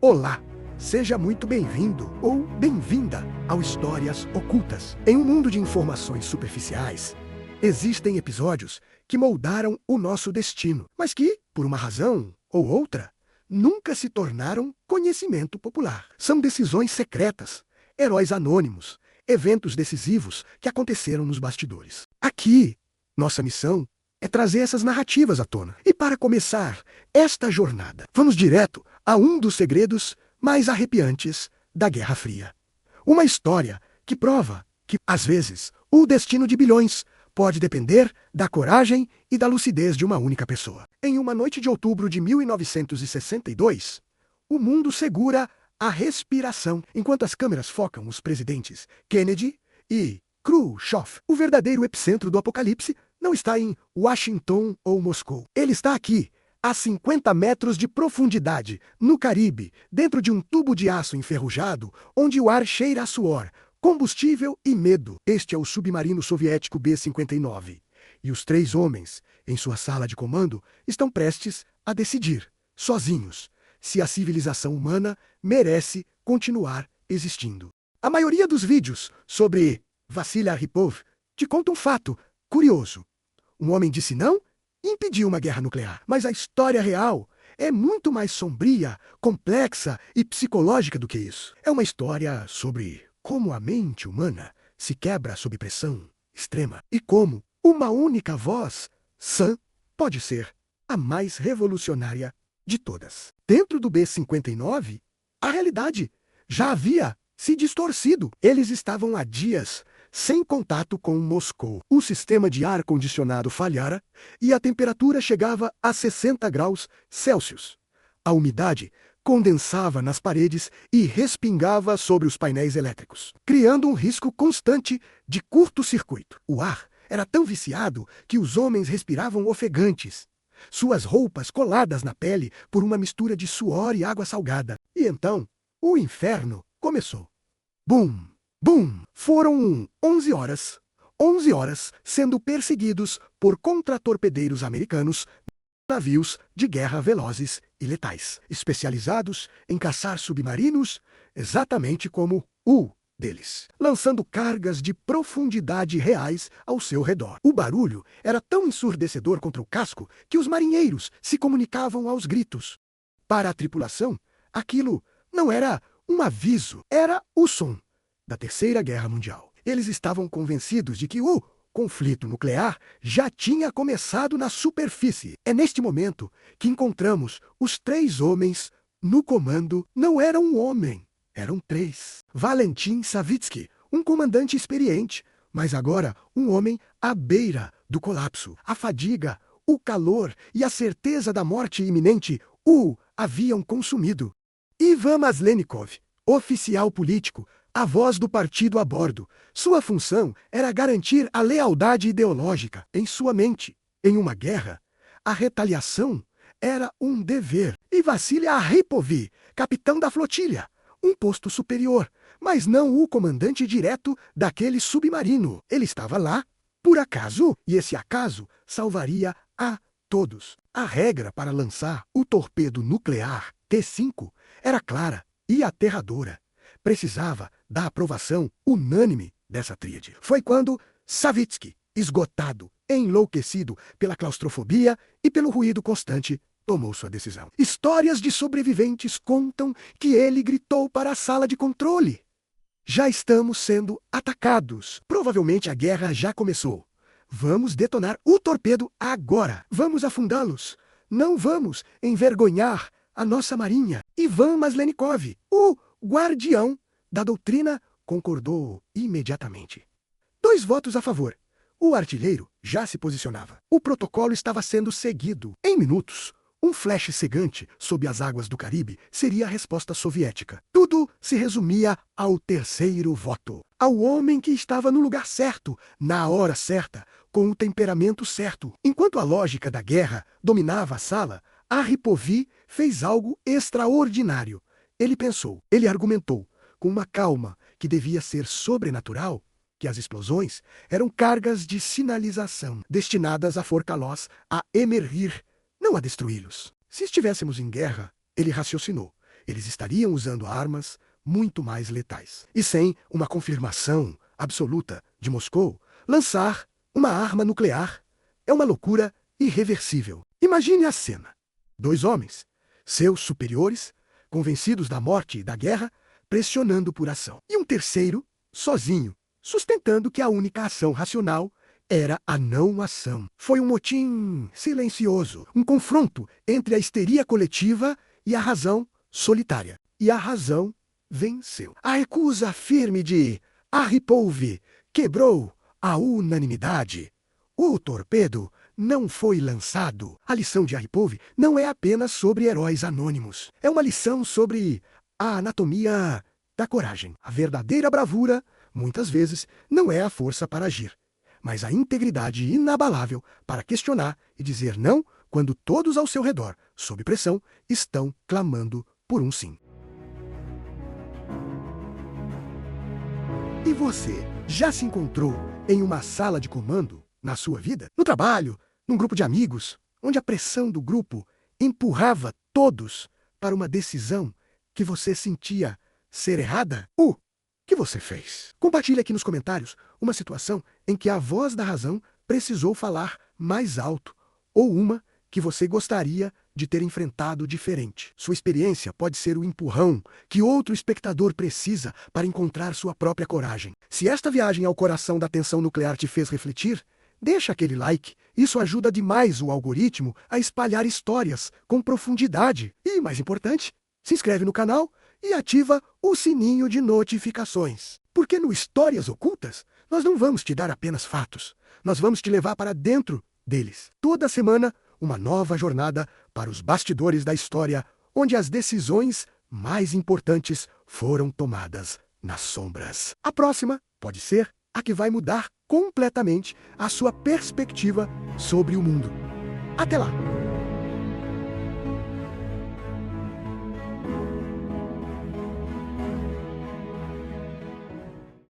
Olá, seja muito bem-vindo ou bem-vinda ao Histórias Ocultas. Em um mundo de informações superficiais, existem episódios que moldaram o nosso destino, mas que, por uma razão ou outra, nunca se tornaram conhecimento popular. São decisões secretas, heróis anônimos, eventos decisivos que aconteceram nos bastidores. Aqui, nossa missão é trazer essas narrativas à tona. E para começar esta jornada, vamos direto a um dos segredos mais arrepiantes da Guerra Fria. Uma história que prova que, às vezes, o destino de bilhões pode depender da coragem e da lucidez de uma única pessoa. Em uma noite de outubro de 1962, o mundo segura a respiração enquanto as câmeras focam os presidentes Kennedy e Khrushchev. O verdadeiro epicentro do apocalipse não está em Washington ou Moscou. Ele está aqui, a 50 metros de profundidade, no Caribe, dentro de um tubo de aço enferrujado, onde o ar cheira a suor, combustível e medo. Este é o submarino soviético B-59. E os 3 homens, em sua sala de comando, estão prestes a decidir, sozinhos, se a civilização humana merece continuar existindo. A maioria dos vídeos sobre Vassili Arhipov te conta um fato curioso. Um homem disse não e impediu uma guerra nuclear. Mas a história real é muito mais sombria, complexa e psicológica do que isso. É uma história sobre como a mente humana se quebra sob pressão extrema e como uma única voz sã pode ser a mais revolucionária de todas. Dentro do B-59, a realidade já havia se distorcido. Eles estavam há dias sem contato com Moscou. O sistema de ar-condicionado falhara e a temperatura chegava a 60 graus Celsius. A umidade condensava nas paredes e respingava sobre os painéis elétricos, criando um risco constante de curto-circuito. O ar era tão viciado que os homens respiravam ofegantes, suas roupas coladas na pele por uma mistura de suor e água salgada. E então, o inferno começou. Bum! Bum! Foram 11 horas sendo perseguidos por contratorpedeiros americanos, navios de guerra velozes e letais, especializados em caçar submarinos, exatamente como o deles, lançando cargas de profundidade reais ao seu redor. O barulho era tão ensurdecedor contra o casco que os marinheiros se comunicavam aos gritos. Para a tripulação, aquilo não era um aviso, era o som da Terceira Guerra Mundial. Eles estavam convencidos de que o conflito nuclear já tinha começado na superfície. É neste momento que encontramos os 3 homens no comando. Não era um homem, eram 3. Valentin Savitsky, um comandante experiente, mas agora um homem à beira do colapso. A fadiga, o calor e a certeza da morte iminente o haviam consumido. Ivan Maslenikov, oficial político, a voz do partido a bordo. Sua função era garantir a lealdade ideológica em sua mente. Em uma guerra, a retaliação era um dever. E Vassili Arhipov, capitão da flotilha, um posto superior, mas não o comandante direto daquele submarino. Ele estava lá, por acaso, e esse acaso salvaria a todos. A regra para lançar o torpedo nuclear T-5 era clara e aterradora. Precisava da aprovação unânime dessa tríade. Foi quando Savitsky, esgotado, enlouquecido pela claustrofobia e pelo ruído constante, tomou sua decisão. Histórias de sobreviventes contam que ele gritou para a sala de controle: já estamos sendo atacados. Provavelmente a guerra já começou. Vamos detonar o torpedo agora. Vamos afundá-los. Não vamos envergonhar a nossa marinha. Ivan Maslenikov, o guardião da doutrina, concordou imediatamente. 2 votos a favor. O artilheiro já se posicionava. O protocolo estava sendo seguido. Em minutos, um flash cegante sob as águas do Caribe seria a resposta soviética. Tudo se resumia ao 3º voto. Ao homem que estava no lugar certo, na hora certa, com o temperamento certo. Enquanto a lógica da guerra dominava a sala, Arhipov fez algo extraordinário. Ele pensou, ele argumentou, com uma calma que devia ser sobrenatural, que as explosões eram cargas de sinalização destinadas a forcá-los a emergir, não a destruí-los. Se estivéssemos em guerra, ele raciocinou, eles estariam usando armas muito mais letais. E sem uma confirmação absoluta de Moscou, lançar uma arma nuclear é uma loucura irreversível. Imagine a cena. 2 homens, seus superiores, convencidos da morte e da guerra, pressionando por ação. E um terceiro, sozinho, sustentando que a única ação racional era a não ação. Foi um motim silencioso, um confronto entre a histeria coletiva e a razão solitária. E a razão venceu. A recusa firme de Aripov quebrou a unanimidade. O torpedo não foi lançado. A lição de Aripov não é apenas sobre heróis anônimos. É uma lição sobre a anatomia da coragem. A verdadeira bravura, muitas vezes, não é a força para agir, mas a integridade inabalável para questionar e dizer não quando todos ao seu redor, sob pressão, estão clamando por um sim. E você já se encontrou em uma sala de comando na sua vida? No trabalho, num grupo de amigos, onde a pressão do grupo empurrava todos para uma decisão que você sentia ser errada? O que você fez? Compartilhe aqui nos comentários uma situação em que a voz da razão precisou falar mais alto, ou uma que você gostaria de ter enfrentado diferente. Sua experiência pode ser o empurrão que outro espectador precisa para encontrar sua própria coragem. Se esta viagem ao coração da tensão nuclear te fez refletir, deixa aquele like. Isso ajuda demais o algoritmo a espalhar histórias com profundidade. E, mais importante, se inscreve no canal e ativa o sininho de notificações. Porque no Histórias Ocultas, nós não vamos te dar apenas fatos. Nós vamos te levar para dentro deles. Toda semana, uma nova jornada para os bastidores da história, onde as decisões mais importantes foram tomadas nas sombras. A próxima pode ser a que vai mudar completamente a sua perspectiva sobre o mundo. Até lá!